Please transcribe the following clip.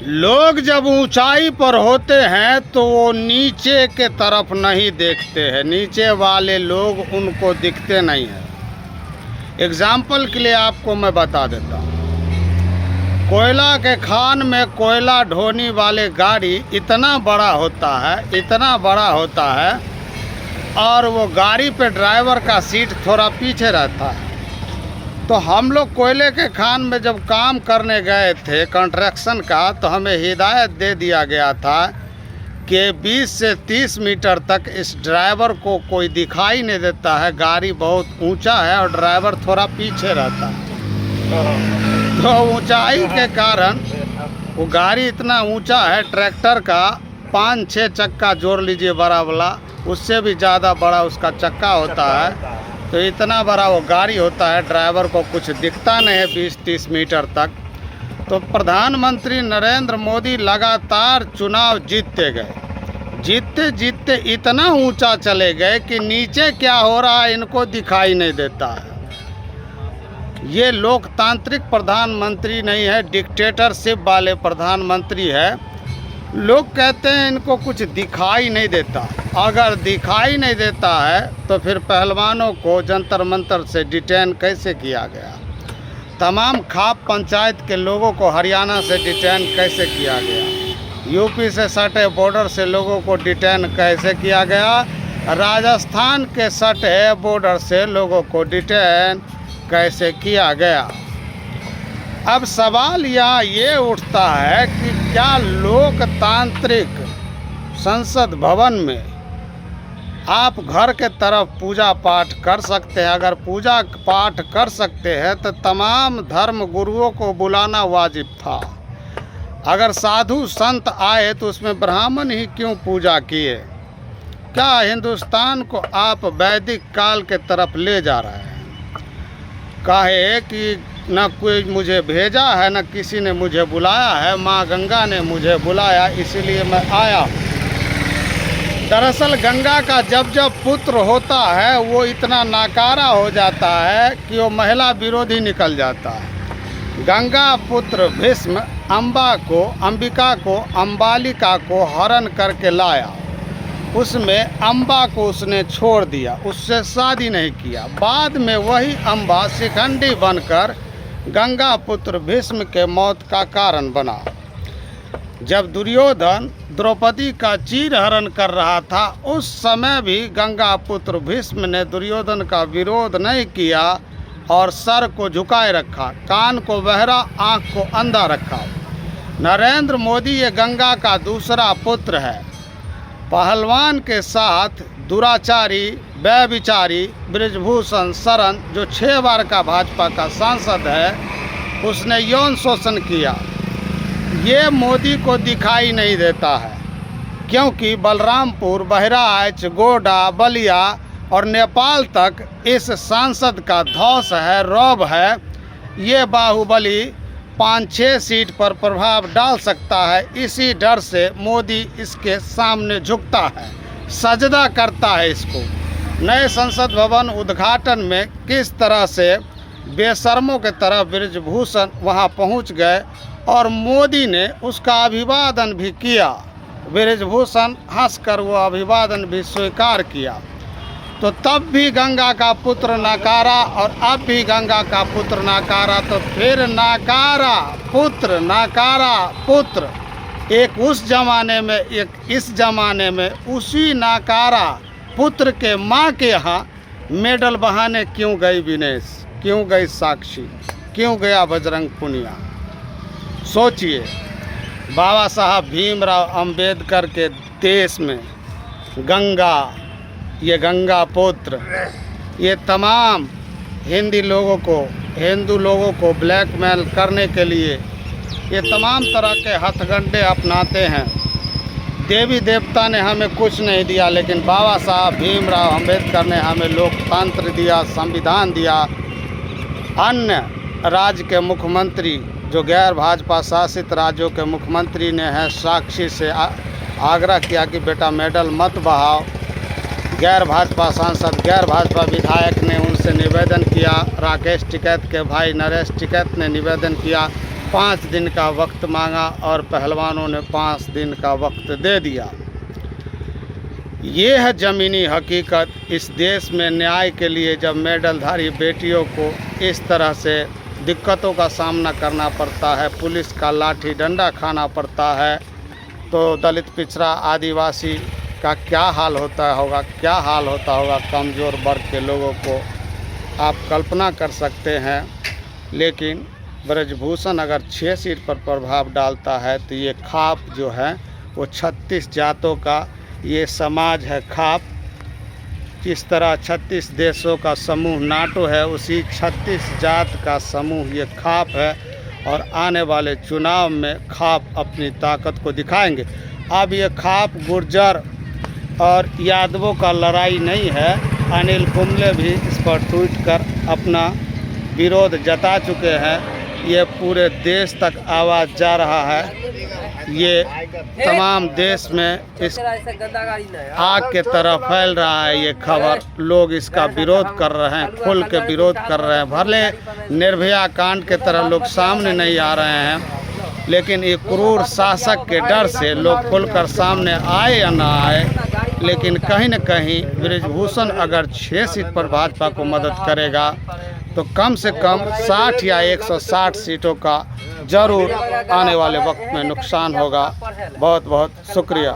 लोग जब ऊंचाई पर होते हैं तो वो नीचे के तरफ नहीं देखते हैं, नीचे वाले लोग उनको दिखते नहीं हैं। एग्जाम्पल के लिए आपको मैं बता देता हूँ, कोयला के खान में कोयला ढोने वाले गाड़ी इतना बड़ा होता है और वो गाड़ी पे ड्राइवर का सीट थोड़ा पीछे रहता है। तो हम लोग कोयले के खान में जब काम करने गए थे कंस्ट्रक्शन का, तो हमें हिदायत दे दिया गया था कि 20 से 30 मीटर तक इस ड्राइवर को कोई दिखाई नहीं देता है, गाड़ी बहुत ऊंचा है और ड्राइवर थोड़ा पीछे रहता है। तो ऊंचाई के कारण वो गाड़ी इतना ऊंचा है, ट्रैक्टर का 5-6 चक्का जोड़ लीजिए बड़ा वाला, उससे भी ज़्यादा बड़ा उसका चक्का होता है। तो इतना बड़ा वो गाड़ी होता है, ड्राइवर को कुछ दिखता नहीं है 20-30 मीटर तक। तो प्रधानमंत्री नरेंद्र मोदी लगातार चुनाव जीतते जीतते इतना ऊंचा चले गए कि नीचे क्या हो रहा है इनको दिखाई नहीं देता है। ये लोकतांत्रिक प्रधानमंत्री नहीं है, डिक्टेटरशिप वाले प्रधानमंत्री है। लोग कहते हैं इनको कुछ दिखाई नहीं देता। अगर दिखाई नहीं देता है तो फिर पहलवानों को जंतर मंतर से डिटेन कैसे किया गया? तमाम खाप पंचायत के लोगों को हरियाणा से डिटेन कैसे किया गया? यूपी से सटे बॉर्डर से लोगों को डिटेन कैसे किया गया? राजस्थान के सटे बॉर्डर से लोगों को डिटेन कैसे किया गया? अब सवाल यहाँ ये उठता है कि क्या लोकतांत्रिक संसद भवन में आप घर के तरफ पूजा पाठ कर सकते हैं? अगर पूजा पाठ कर सकते हैं तो तमाम धर्म गुरुओं को बुलाना वाजिब था। अगर साधु संत आए तो उसमें ब्राह्मण ही क्यों पूजा किए? क्या हिंदुस्तान को आप वैदिक काल के तरफ ले जा रहे हैं? काहे कि न कोई मुझे भेजा है, न किसी ने मुझे बुलाया है, माँ गंगा ने मुझे बुलाया, इसीलिए मैं आया। दरअसल गंगा का जब जब पुत्र होता है वो इतना नाकारा हो जाता है कि वो महिला विरोधी निकल जाता है। गंगा पुत्र भीष्म अंबिका को अम्बालिका को हरण करके लाया, उसमें अम्बा को उसने छोड़ दिया, उससे शादी नहीं किया। बाद में वही अम्बा शिखंडी बनकर गंगा पुत्र भीष्म के मौत का कारण बना। जब दुर्योधन द्रौपदी का चीर हरण कर रहा था उस समय भी गंगा पुत्र भीष्म ने दुर्योधन का विरोध नहीं किया और सर को झुकाए रखा, कान को बहरा, आँख को अंधा रखा। नरेंद्र मोदी ये गंगा का दूसरा पुत्र है। पहलवान के साथ दुराचारी व्यभिचारी बृजभूषण शरण जो 6 बार का भाजपा का सांसद है, उसने यौन शोषण किया। ये मोदी को दिखाई नहीं देता है क्योंकि बलरामपुर, बहराइच, गोड्डा, बलिया और नेपाल तक इस सांसद का धौस है, रौब है। ये बाहुबली 5-6 सीट पर प्रभाव डाल सकता है, इसी डर से मोदी इसके सामने झुकता है, सजदा करता है इसको। नए संसद भवन उद्घाटन में किस तरह से बेशर्मों के तरह बृजभूषण वहां पहुंच गए और मोदी ने उसका अभिवादन भी किया। बृजभूषण हंसकर वो अभिवादन भी स्वीकार किया। तो तब भी गंगा का पुत्र नकारा और अब भी गंगा का पुत्र नकारा, तो फिर नकारा पुत्र एक उस जमाने में एक इस जमाने में उसी नकारा पुत्र के माँ के यहाँ मेडल बहाने क्यों गई विनेश, क्यों गई साक्षी, क्यों गया बजरंग पुनिया? सोचिए, बाबा साहब भीमराव अंबेडकर के देश में गंगा, ये गंगा पुत्र, ये तमाम हिंदू लोगों को ब्लैकमेल करने के लिए ये तमाम तरह के हथकंडे अपनाते हैं। देवी देवता ने हमें कुछ नहीं दिया, लेकिन बाबा साहब भीमराव अंबेडकर ने हमें लोकतंत्र दिया, संविधान दिया। अन्य राज्य के मुख्यमंत्री जो गैर भाजपा शासित राज्यों के मुख्यमंत्री ने है साक्षी से आग्रह किया कि बेटा मेडल मत बहाओ। गैर भाजपा सांसद, गैर भाजपा विधायक ने उनसे निवेदन किया। राकेश टिकैत के भाई नरेश टिकैत ने निवेदन किया 5 दिन का वक्त मांगा और पहलवानों ने 5 दिन का वक्त दे दिया। ये है ज़मीनी हकीकत। इस देश में न्याय के लिए जब मेडलधारी बेटियों को इस तरह से दिक्कतों का सामना करना पड़ता है, पुलिस का लाठी डंडा खाना पड़ता है, तो दलित, पिछड़ा, आदिवासी का क्या हाल होता होगा, क्या हाल होता होगा कमज़ोर वर्ग के लोगों को आप कल्पना कर सकते हैं। लेकिन ब्रजभूषण अगर 6 सीट पर प्रभाव डालता है तो ये खाप जो है वो 36 जातों का ये समाज है खाप। जिस तरह 36 देशों का समूह नाटो है, उसी 36 जात का समूह ये खाप है और आने वाले चुनाव में खाप अपनी ताकत को दिखाएंगे। अब ये खाप गुर्जर और यादवों का लड़ाई नहीं है। अनिल कुंबले भी इस पर ट्वीट कर अपना विरोध जता चुके हैं। ये पूरे देश तक आवाज़ जा रहा है। ये तमाम देश में इस आग के तरह फैल रहा है ये खबर। लोग इसका विरोध कर रहे हैं, खुल के विरोध कर रहे हैं। भले निर्भया कांड के तरह लोग सामने नहीं आ रहे हैं, लेकिन ये क्रूर शासक के डर से लोग खुलकर सामने आए या ना आए, लेकिन कहीं न कहीं ब्रजभूषण अगर 6 सीट पर भाजपा को मदद करेगा तो कम से कम 60 या 160 सीटों का जरूर आने वाले वक्त में नुकसान होगा। बहुत बहुत शुक्रिया।